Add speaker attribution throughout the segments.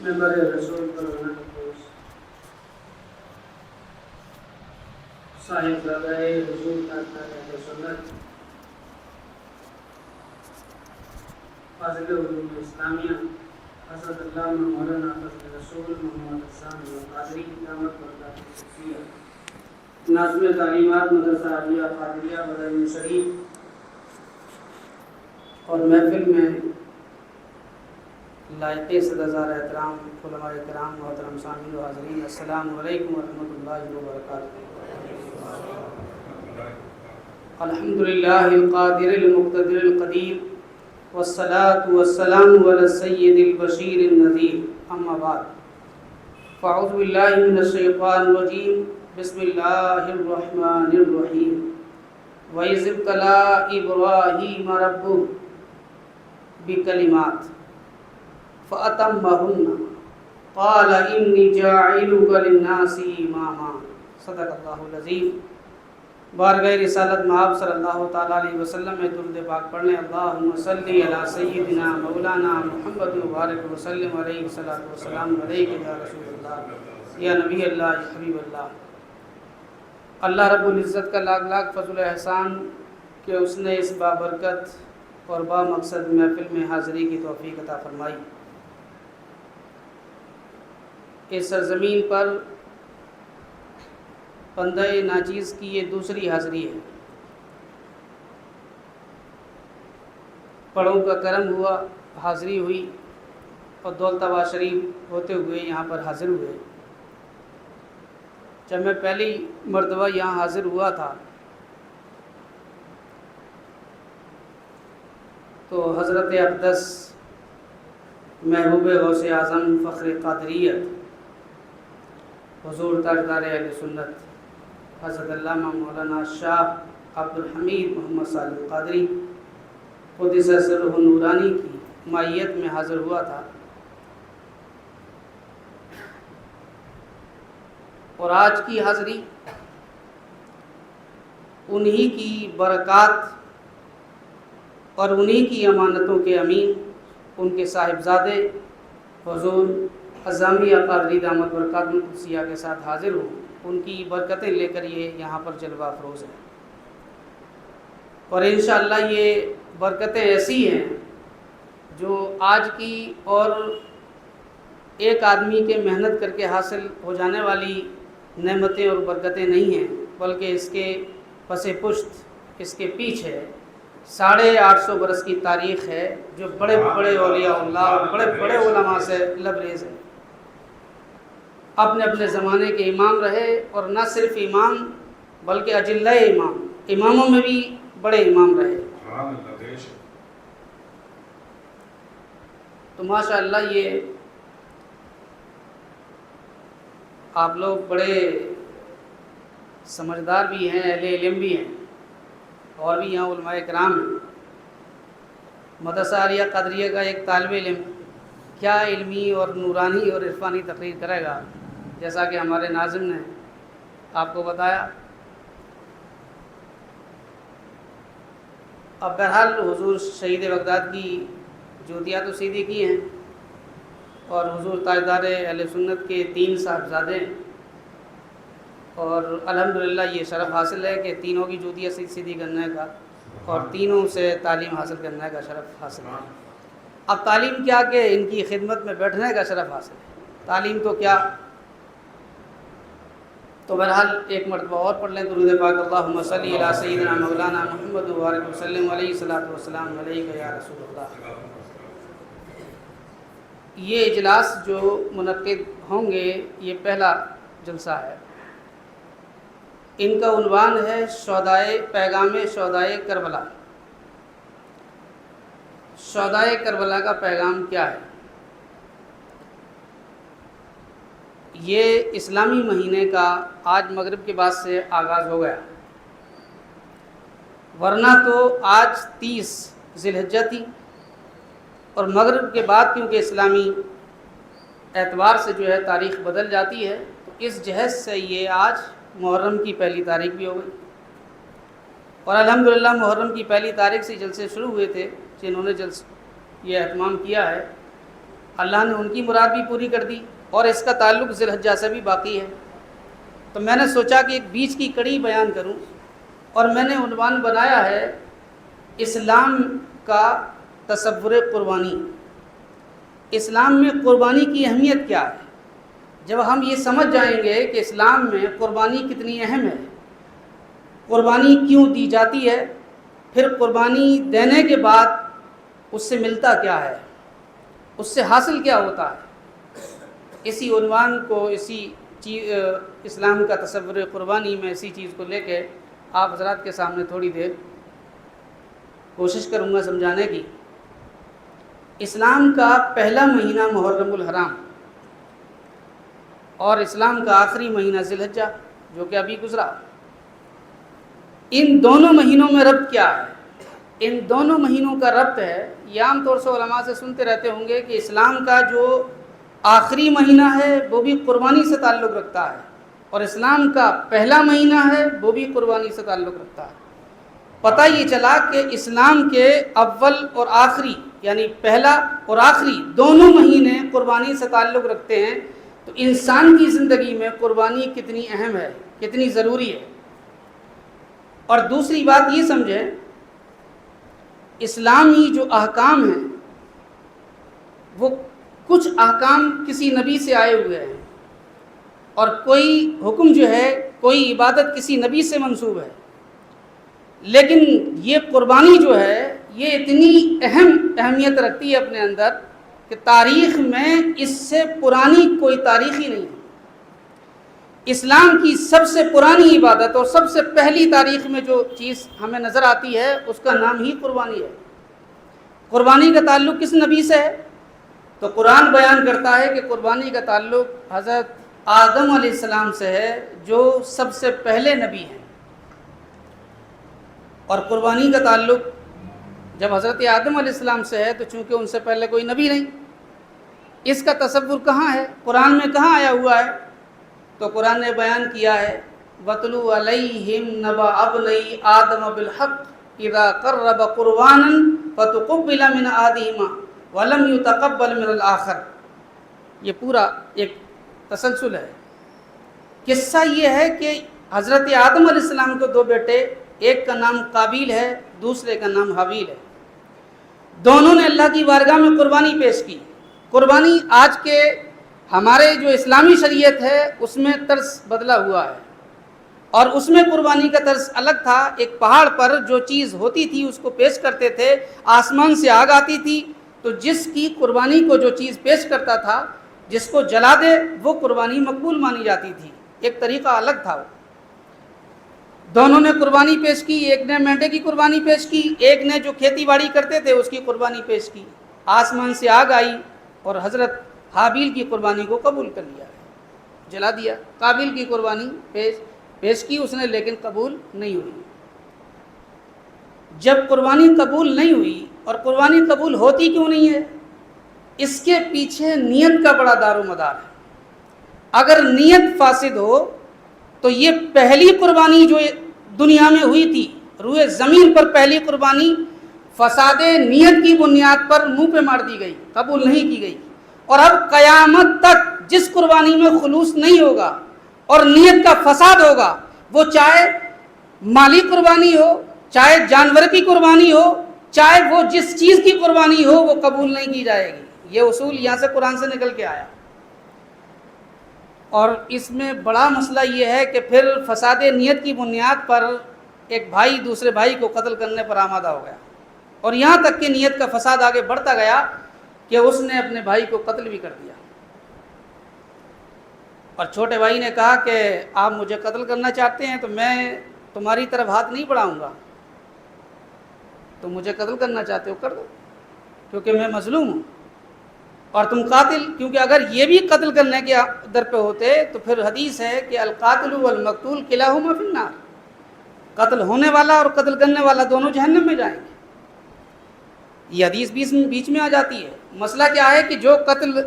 Speaker 1: ممبر رسول پر ہونا صاحب زادہ حضور اہل سنت فاضل علوم اسلامیہ حضرت علامہ مولانا فضل رسول محمد حسان قادری دامت برکاتہ شخصیہ ناظم تعلیمات مدرسہ عالیہ قادریہ بدر شریف اور محفل میں لائق صدر احترام علماء کرام محترم سامعین و حاضرین، السلام علیکم ورحمۃ اللہ وبرکاتہ۔ الحمدللہ القادر المقتدر القدیر والصلاة والسلام علی السید البشیر النذیر، اما بعد فاعوذ باللہ من الشیطان الرجیم، بسم اللہ الرحمن الرحیم۔ وَإِذِ ابْتَلَىٰ إِبْرَاهِيمَ رَبُّهُ بِكَلِمَاتٍ فَأَتَمَّهُنَّ قَالَ إِنِّي جَاعِلُكَ لِلنَّاسِ إِمَامًا۔ صدق اللہ العظیم۔ بارگاہ رسالت مآب صلی اللہ تعالیٰ علیہ وسلم میں درود پاک پڑھنے، اللہم صلی علی سیدنا مولانا محمد مبارک وسلم علیہ الصلوۃ والسلام علیک یا رسول اللہ، یا نبی اللہ، یا حبیب اللہ۔ اللہ رب العزت کا لاکھ لاکھ فضل و احسان کہ اس نے اس بابرکت اور با مقصد محفل میں حاضری کی توفیق عطا فرمائی۔ اس سرزمین پر بندہ ناچیز کی یہ دوسری حاضری ہے۔ پڑھوں کا کرم ہوا، حاضری ہوئی اور دولت آباد شریف ہوتے ہوئے یہاں پر حاضر ہوئے۔ جب میں پہلی مرتبہ یہاں حاضر ہوا تھا تو حضرت اقدس محبوب غوث اعظم فخر قادریت حضور تاجدار اہل سنت حضرت علامہ مولانا شاہ عبد الحمید محمد صالح قادری قدس سرہ نورانی کی مائیت میں حاضر ہوا تھا، اور آج کی حاضری انہی کی برکات اور انہی کی امانتوں کے امین، ان کے صاحبزادے حضور عظامیہ قادری دامت برکاتہ القدسیہ کے ساتھ حاضر ہوں، ان کی برکتیں لے کر یہ یہاں پر جلوہ افروز ہے۔ اور انشاءاللہ یہ برکتیں ایسی ہیں جو آج کی اور ایک آدمی کے محنت کر کے حاصل ہو جانے والی نعمتیں اور برکتیں نہیں ہیں، بلکہ اس کے پس پشت، اس کے پیچھے 850 برس کی تاریخ ہے جو بڑے بڑے اولیاء اللہ اور بڑے بڑے علماء سے لبریز ہے۔ اپنے اپنے زمانے کے امام رہے، اور نہ صرف امام بلکہ اجلہ امام، اماموں میں بھی بڑے امام رہے۔ تو ماشاءاللہ یہ آپ لوگ بڑے سمجھدار بھی ہیں، اہل علم بھی ہیں، اور بھی یہاں علماء کرام ہیں۔ مدرسہ عالیہ قادریہ کا ایک طالب علم کیا علمی اور نورانی اور عرفانی تقریر کرے گا، جیسا کہ ہمارے ناظم نے آپ کو بتایا۔ اب بہرحال حضور شہید بغداد کی جوتیاں تو سیدھی کی ہیں، اور حضور تاجدار اہل سنت کے 3 صاحبزادے ہیں، اور الحمدللہ یہ شرف حاصل ہے کہ تینوں کی جوتیاں سیدھی کرنے کا اور تینوں سے تعلیم حاصل کرنے کا شرف حاصل ہے۔ اب تعلیم کیا کہ ان کی خدمت میں بیٹھنے کا شرف حاصل ہے، تعلیم تو کیا۔ تو بہرحال ایک مرتبہ اور پڑھ لیں درود پاک، اللہم صلی علی سیدنا مولانا محمد مبارک وسلم علیہ الصلوۃ والسلام علیک یا رسول اللہ۔ یہ اجلاس جو منعقد ہوں گے یہ پہلا جلسہ ہے، ان کا عنوان ہے پیغام شہدائے کربلا۔ شہدائے کربلا کا پیغام کیا ہے؟ یہ اسلامی مہینے کا آج مغرب کے بعد سے آغاز ہو گیا، ورنہ تو آج 30 ذی الحجہ تھی، اور مغرب کے بعد کیونکہ اسلامی اعتبار سے جو ہے تاریخ بدل جاتی ہے، تو اس جہت سے یہ آج محرم کی پہلی تاریخ بھی ہو گئی۔ اور الحمدللہ محرم کی پہلی تاریخ سے جلسے شروع ہوئے تھے، جنہوں نے یہ اہتمام کیا ہے اللہ نے ان کی مراد بھی پوری کر دی اور اس کا تعلق ذی الحجہ سے بھی باقی ہے۔ تو میں نے سوچا کہ ایک بیچ کی کڑی بیان کروں، اور میں نے عنوان بنایا ہے اسلام کا تصور قربانی۔ اسلام میں قربانی کی اہمیت کیا ہے؟ جب ہم یہ سمجھ جائیں گے کہ اسلام میں قربانی کتنی اہم ہے، قربانی کیوں دی جاتی ہے، پھر قربانی دینے کے بعد اس سے ملتا کیا ہے، اس سے حاصل کیا ہوتا ہے، اسی عنوان کو، اسلام کا تصور قربانی میں اسی چیز کو لے کے آپ حضرات کے سامنے تھوڑی دیر کوشش کروں گا سمجھانے کی۔ اسلام کا پہلا مہینہ محرم الحرام اور اسلام کا آخری مہینہ ذی الحجہ جو کہ ابھی گزرا، ان دونوں مہینوں میں ربط کیا ہے؟ ان دونوں مہینوں کا ربط ہے، یہ عام طور سے علماء سے سنتے رہتے ہوں گے کہ اسلام کا جو آخری مہینہ ہے وہ بھی قربانی سے تعلق رکھتا ہے، اور اسلام کا پہلا مہینہ ہے وہ بھی قربانی سے تعلق رکھتا ہے۔ پتہ یہ چلا کہ اسلام کے اول اور آخری، یعنی پہلا اور آخری دونوں مہینے قربانی سے تعلق رکھتے ہیں، تو انسان کی زندگی میں قربانی کتنی اہم ہے، کتنی ضروری ہے۔ اور دوسری بات یہ سمجھیں، اسلامی جو احکام ہیں وہ کچھ احکام کسی نبی سے آئے ہوئے ہیں، اور کوئی حکم جو ہے، کوئی عبادت کسی نبی سے منسوب ہے، لیکن یہ قربانی جو ہے یہ اتنی اہمیت رکھتی ہے اپنے اندر کہ تاریخ میں اس سے پرانی کوئی تاریخ ہی نہیں ہے۔ اسلام کی سب سے پرانی عبادت اور سب سے پہلی تاریخ میں جو چیز ہمیں نظر آتی ہے اس کا نام ہی قربانی ہے۔ قربانی کا تعلق کس نبی سے ہے؟ تو قرآن بیان کرتا ہے کہ قربانی کا تعلق حضرت آدم علیہ السلام سے ہے جو سب سے پہلے نبی ہیں، اور قربانی کا تعلق جب حضرت آدم علیہ السلام سے ہے تو چونکہ ان سے پہلے کوئی نبی نہیں، اس کا تصور کہاں ہے، قرآن میں کہاں آیا ہوا ہے؟ تو قرآن نے بیان کیا ہے وَاتْلُ عَلَيْهِمْ نَبَأَ ابْنَيْ آدَمَ بِالْحَقِّ إِذَا قَرَّبَ قُرْبَانًا فَتُقُبِّلَ مِنْ أَحَدِهِمَا وَلَمْ يُتَقَبَّلْ مِنَ الْآخَرِ۔ یہ پورا ایک تسلسل ہے۔ قصہ یہ ہے کہ حضرت آدم علیہ السلام کو دو بیٹے، ایک کا نام قابیل ہے، دوسرے کا نام حابیل ہے، دونوں نے اللہ کی بارگاہ میں قربانی پیش کی۔ قربانی آج کے ہمارے جو اسلامی شریعت ہے اس میں طرز بدلا ہوا ہے، اور اس میں قربانی کا طرز الگ تھا۔ ایک پہاڑ پر جو چیز ہوتی تھی اس کو پیش کرتے تھے، آسمان سے آگ آتی تھی، تو جس کی قربانی کو جو چیز پیش کرتا تھا، جس کو جلا دے وہ قربانی مقبول مانی جاتی تھی، ایک طریقہ الگ تھا۔ دونوں نے قربانی پیش کی، ایک نے مینڈے کی قربانی پیش کی، ایک نے جو کھیتی باڑی کرتے تھے اس کی قربانی پیش کی۔ آسمان سے آگ آئی اور حضرت حابیل کی قربانی کو قبول کر لیا، جلا دیا۔ قابیل کی قربانی پیش کی اس نے، لیکن قبول نہیں ہوئی۔ جب قربانی قبول نہیں ہوئی، اور قربانی قبول ہوتی کیوں نہیں ہے؟ اس کے پیچھے نیت کا بڑا دار و مدار ہے۔ اگر نیت فاسد ہو تو یہ پہلی قربانی جو دنیا میں ہوئی تھی، روئے زمین پر پہلی قربانی فساد نیت کی بنیاد پر منہ پہ مار دی گئی، قبول نہیں کی گئی۔ اور اب قیامت تک جس قربانی میں خلوص نہیں ہوگا اور نیت کا فساد ہوگا، وہ چاہے مالی قربانی ہو، چاہے جانور کی قربانی ہو، چاہے وہ جس چیز کی قربانی ہو، وہ قبول نہیں کی جائے گی۔ یہ اصول یہاں سے قرآن سے نکل کے آیا۔ اور اس میں بڑا مسئلہ یہ ہے کہ پھر فساد نیت کی بنیاد پر ایک بھائی دوسرے بھائی کو قتل کرنے پر آمادہ ہو گیا، اور یہاں تک کہ نیت کا فساد آگے بڑھتا گیا کہ اس نے اپنے بھائی کو قتل بھی کر دیا۔ اور چھوٹے بھائی نے کہا کہ آپ مجھے قتل کرنا چاہتے ہیں تو میں تمہاری طرف ہاتھ نہیں بڑھاؤں گا، تم مجھے قتل کرنا چاہتے ہو کر دو، کیونکہ میں مظلوم ہوں اور تم قاتل۔ کیونکہ اگر یہ بھی قتل کرنے کے در پہ ہوتے تو پھر حدیث ہے کہ القاتل والمقتول کلاہما فی النار، قتل ہونے والا اور قتل کرنے والا دونوں جہنم میں جائیں گے۔ یہ حدیث بیچ میں آ جاتی ہے۔ مسئلہ کیا ہے کہ جو قتل،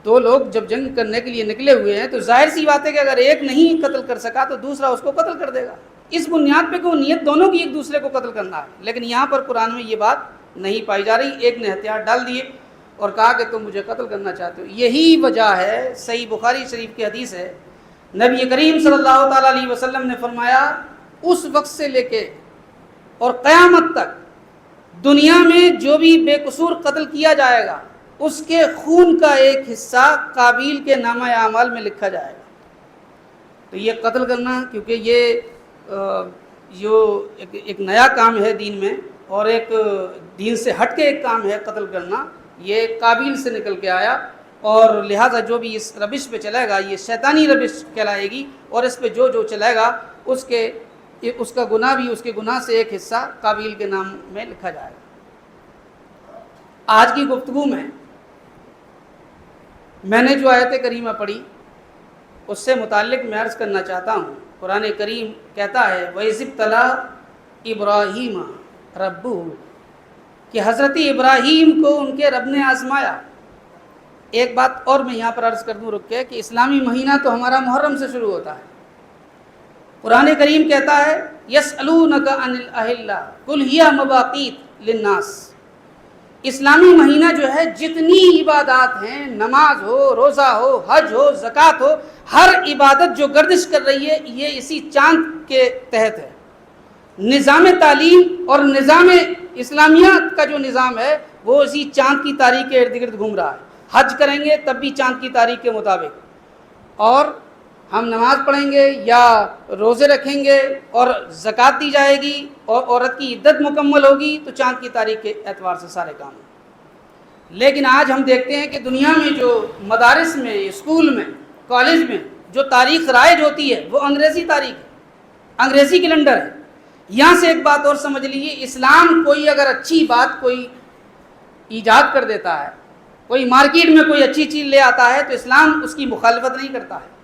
Speaker 1: دو لوگ جب جنگ کرنے کے لیے نکلے ہوئے ہیں تو ظاہر سی بات ہے کہ اگر ایک نہیں قتل کر سکا تو دوسرا اس کو قتل کر دے گا۔ اس بنیاد پہ کہ وہ نیت دونوں کی ایک دوسرے کو قتل کرنا ہے، لیکن یہاں پر قرآن میں یہ بات نہیں پائی جا رہی۔ ایک نے ہتھیار ڈال دیے اور کہا کہ تم مجھے قتل کرنا چاہتے ہو۔ یہی وجہ ہے، صحیح بخاری شریف کی حدیث ہے، نبی کریم صلی اللہ تعالیٰ علیہ وسلم نے فرمایا اس وقت سے لے کے اور قیامت تک دنیا میں جو بھی بے قصور قتل کیا جائے گا اس کے خون کا ایک حصہ قابیل کے نامہ اعمال میں لکھا جائے گا۔ تو یہ قتل کرنا، کیونکہ یہ جو ایک نیا کام ہے دین میں، اور ایک دین سے ہٹ کے ایک کام ہے قتل کرنا، یہ قابیل سے نکل کے آیا، اور لہٰذا جو بھی اس روش پہ چلے گا یہ شیطانی روش کہلائے گی، اور اس پہ جو چلے گا اس کا گناہ بھی، اس کے گناہ سے ایک حصہ قابیل کے نام میں لکھا جائے گا۔ آج کی گفتگو میں نے جو آیت کریمہ پڑھی اس سے متعلق میں عرض کرنا چاہتا ہوں۔ قرآن کریم کہتا ہے وَإِذِ ابْتَلَىٰ إِبْرَاهِيمَ رَبُّهُ، کہ حضرت ابراہیم کو ان کے رب نے آزمایا۔ ایک بات اور میں یہاں پر عرض کر دوں رک کے، کہ اسلامی مہینہ تو ہمارا محرم سے شروع ہوتا ہے۔ قرآن کریم کہتا ہے يَسْأَلُونَكَ عَنِ الْأَهِلَّةِ قُلْ هِيَ مَوَاقِيتُ لِلنَّاسِ، اسلامی مہینہ جو ہے جتنی عبادات ہیں، نماز ہو، روزہ ہو، حج ہو، زکوٰۃ ہو، ہر عبادت جو گردش کر رہی ہے یہ اسی چاند کے تحت ہے۔ نظام تعلیم اور نظام اسلامیات کا جو نظام ہے وہ اسی چاند کی تاریخ کے ارد گرد گھوم رہا ہے۔ حج کریں گے تب بھی چاند کی تاریخ کے مطابق، اور ہم نماز پڑھیں گے یا روزے رکھیں گے اور زکوٰۃ دی جائے گی اور عورت کی عدت مکمل ہوگی تو چاند کی تاریخ کے اعتبار سے سارے کام ہیں۔ لیکن آج ہم دیکھتے ہیں کہ دنیا میں جو مدارس میں، اسکول میں، کالج میں جو تاریخ رائج ہوتی ہے وہ انگریزی تاریخ ہے، انگریزی کیلنڈر ہے۔ یہاں سے ایک بات اور سمجھ لیجیے، اسلام کوئی اگر اچھی بات کوئی ایجاد کر دیتا ہے، کوئی مارکیٹ میں کوئی اچھی چیز لے آتا ہے تو اسلام اس کی مخالفت نہیں کرتا ہے۔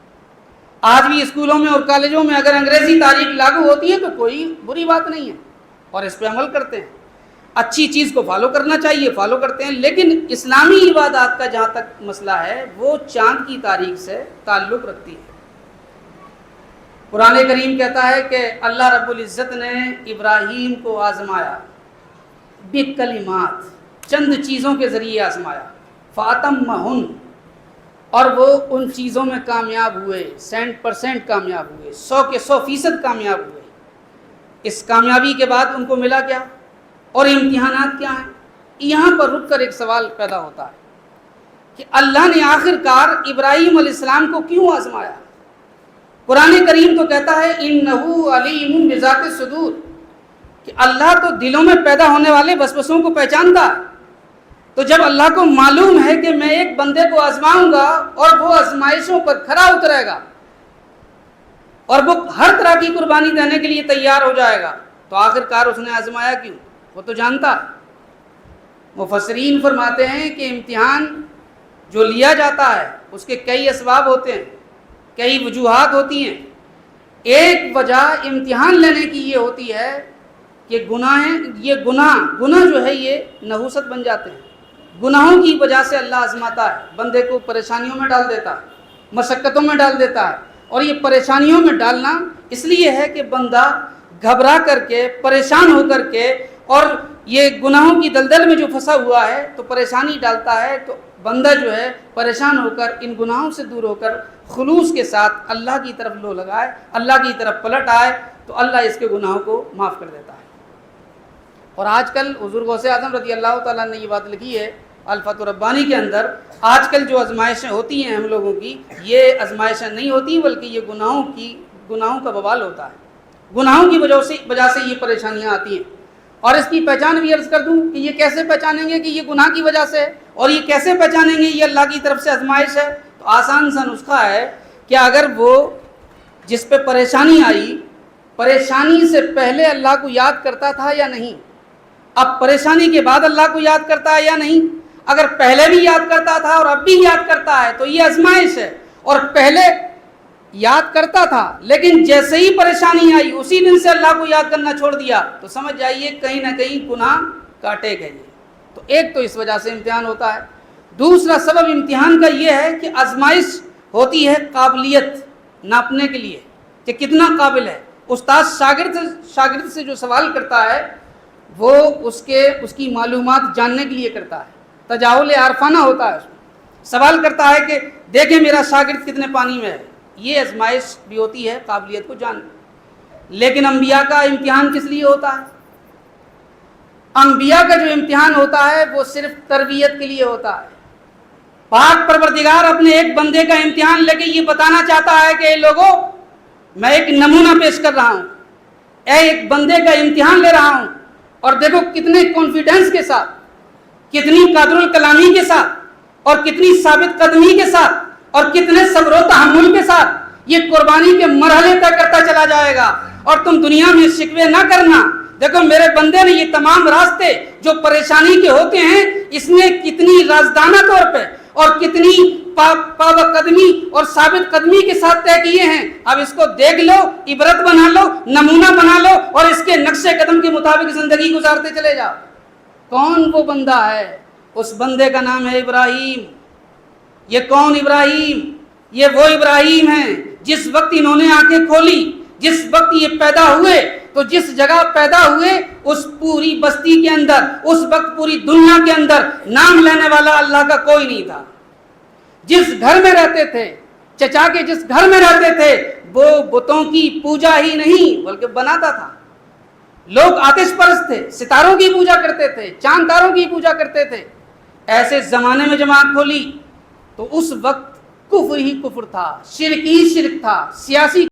Speaker 1: آج بھی اسکولوں میں اور کالجوں میں اگر انگریزی تاریخ لاگو ہوتی ہے تو کوئی بری بات نہیں ہے، اور اس پہ عمل کرتے ہیں، اچھی چیز کو فالو کرنا چاہیے، فالو کرتے ہیں۔ لیکن اسلامی عبادات کا جہاں تک مسئلہ ہے وہ چاند کی تاریخ سے تعلق رکھتی ہے۔ قرآن کریم کہتا ہے کہ اللہ رب العزت نے ابراہیم کو آزمایا، بکلمات، چند چیزوں کے ذریعے آزمایا، فاتمہن، اور وہ ان چیزوں میں کامیاب ہوئے، 100% کامیاب ہوئے، 100 کے 100% کامیاب ہوئے۔ اس کامیابی کے بعد ان کو ملا کیا اور امتحانات کیا ہیں؟ یہاں پر رک کر ایک سوال پیدا ہوتا ہے کہ اللہ نے آخر کار ابراہیم علیہ السلام کو کیوں آزمایا؟ قرآن کریم تو کہتا ہے انہ علیم بذات الصدور، کہ اللہ تو دلوں میں پیدا ہونے والے وسوسوں کو پہچانتا ہے۔ تو جب اللہ کو معلوم ہے کہ میں ایک بندے کو آزماؤں گا اور وہ آزمائشوں پر کھرا اترے گا اور وہ ہر طرح کی قربانی دینے کے لیے تیار ہو جائے گا، تو آخر کار اس نے آزمایا کیوں؟ وہ تو جانتا ہے۔ مفسرین فرماتے ہیں کہ امتحان جو لیا جاتا ہے اس کے کئی اسباب ہوتے ہیں، کئی وجوہات ہوتی ہیں۔ ایک وجہ امتحان لینے کی یہ ہوتی ہے کہ گناہ جو ہے یہ نحوست بن جاتے ہیں۔ گناہوں کی وجہ سے اللہ آزماتا ہے، بندے کو پریشانیوں میں ڈال دیتا ہے، مشقتوں میں ڈال دیتا ہے۔ اور یہ پریشانیوں میں ڈالنا اس لیے ہے کہ بندہ گھبرا کر کے، پریشان ہو کر کے، اور یہ گناہوں کی دلدل میں جو پھنسا ہوا ہے تو پریشانی ڈالتا ہے، تو بندہ جو ہے پریشان ہو کر ان گناہوں سے دور ہو کر خلوص کے ساتھ اللہ کی طرف لو لگائے، اللہ کی طرف پلٹ آئے، تو اللہ اس کے گناہوں کو معاف کر دیتا ہے۔ اور آج کل حضور غوث اعظم رضی اللہ تعالیٰ نے یہ بات لکھی ہے الفتح ربانی کے اندر، آج کل جو آزمائشیں ہوتی ہیں ہم لوگوں کی، یہ آزمائشیں نہیں ہوتی بلکہ یہ گناہوں کا بوال ہوتا ہے، گناہوں کی وجہ سے یہ پریشانیاں آتی ہیں۔ اور اس کی پہچان بھی عرض کر دوں کہ یہ کیسے پہچانیں گے کہ یہ گناہ کی وجہ سے، اور یہ کیسے پہچانیں گے یہ اللہ کی طرف سے آزمائش ہے؟ تو آسان سا نسخہ ہے کہ اگر وہ جس پہ پریشانی آئی، پریشانی سے پہلے اللہ کو یاد کرتا تھا یا نہیں، اب پریشانی کے بعد اللہ کو یاد کرتا ہے یا نہیں، اگر پہلے بھی یاد کرتا تھا اور اب بھی یاد کرتا ہے تو یہ آزمائش ہے۔ اور پہلے یاد کرتا تھا لیکن جیسے ہی پریشانی آئی اسی دن سے اللہ کو یاد کرنا چھوڑ دیا، تو سمجھ جائیے کہیں نہ کہیں گناہ کاٹے گئے۔ تو ایک تو اس وجہ سے امتحان ہوتا ہے۔ دوسرا سبب امتحان کا یہ ہے کہ آزمائش ہوتی ہے قابلیت ناپنے کے لیے کہ کتنا قابل ہے۔ استاد شاگرد سے جو سوال کرتا ہے وہ اس کی معلومات جاننے کے لیے کرتا ہے، تجاہل عارفانہ ہوتا ہے اس میں، سوال کرتا ہے کہ دیکھیں میرا شاگرد کتنے پانی میں ہے، یہ آزمائش بھی ہوتی ہے قابلیت کو جاننے۔ لیکن انبیاء کا امتحان کس لیے ہوتا ہے؟ انبیاء کا جو امتحان ہوتا ہے وہ صرف تربیت کے لیے ہوتا ہے۔ پاک پروردگار اپنے ایک بندے کا امتحان لے کے یہ بتانا چاہتا ہے کہ اے لوگوں، میں ایک نمونہ پیش کر رہا ہوں، اے ایک بندے کا امتحان لے رہا ہوں، اور دیکھو کتنے کانفیڈنس کے ساتھ، کتنی قادر الکلامی کے ساتھ، اور کتنی ثابت قدمی کے ساتھ، اور کتنے صبر و تحمل کے ساتھ یہ قربانی کے مرحلے طے کرتا چلا جائے گا، اور تم دنیا میں شکوے نہ کرنا۔ دیکھو میرے بندے نے یہ تمام راستے جو پریشانی کے ہوتے ہیں، اس نے کتنی رازدانہ طور پہ اور کتنی پاو قدمی اور ثابت قدمی کے ساتھ طے کیے ہیں۔ اب اس کو دیکھ لو، عبرت بنا لو، نمونہ بنا لو، اور اس کے نقش قدم کے مطابق زندگی گزارتے چلے جاؤ۔ کون وہ بندہ ہے؟ اس بندے کا نام ہے ابراہیم۔ یہ کون ابراہیم؟ یہ وہ ابراہیم ہیں جس وقت انہوں نے آنکھیں کھولی، جس وقت یہ پیدا ہوئے، تو جس جگہ پیدا ہوئے اس پوری بستی کے اندر، اس وقت پوری دنیا کے اندر نام لینے والا اللہ کا کوئی نہیں تھا۔ جس گھر میں رہتے تھے، چچا کے جس گھر میں رہتے تھے، وہ بتوں کی پوجا ہی نہیں بلکہ بناتا تھا۔ لوگ آتش پرست تھے، ستاروں کی پوجا کرتے تھے، چاند تاروں کی پوجا کرتے تھے۔ ایسے زمانے میں جب آنکھ کھولی تو اس وقت کفر ہی کفر تھا، شرک ہی شرک تھا، سیاسی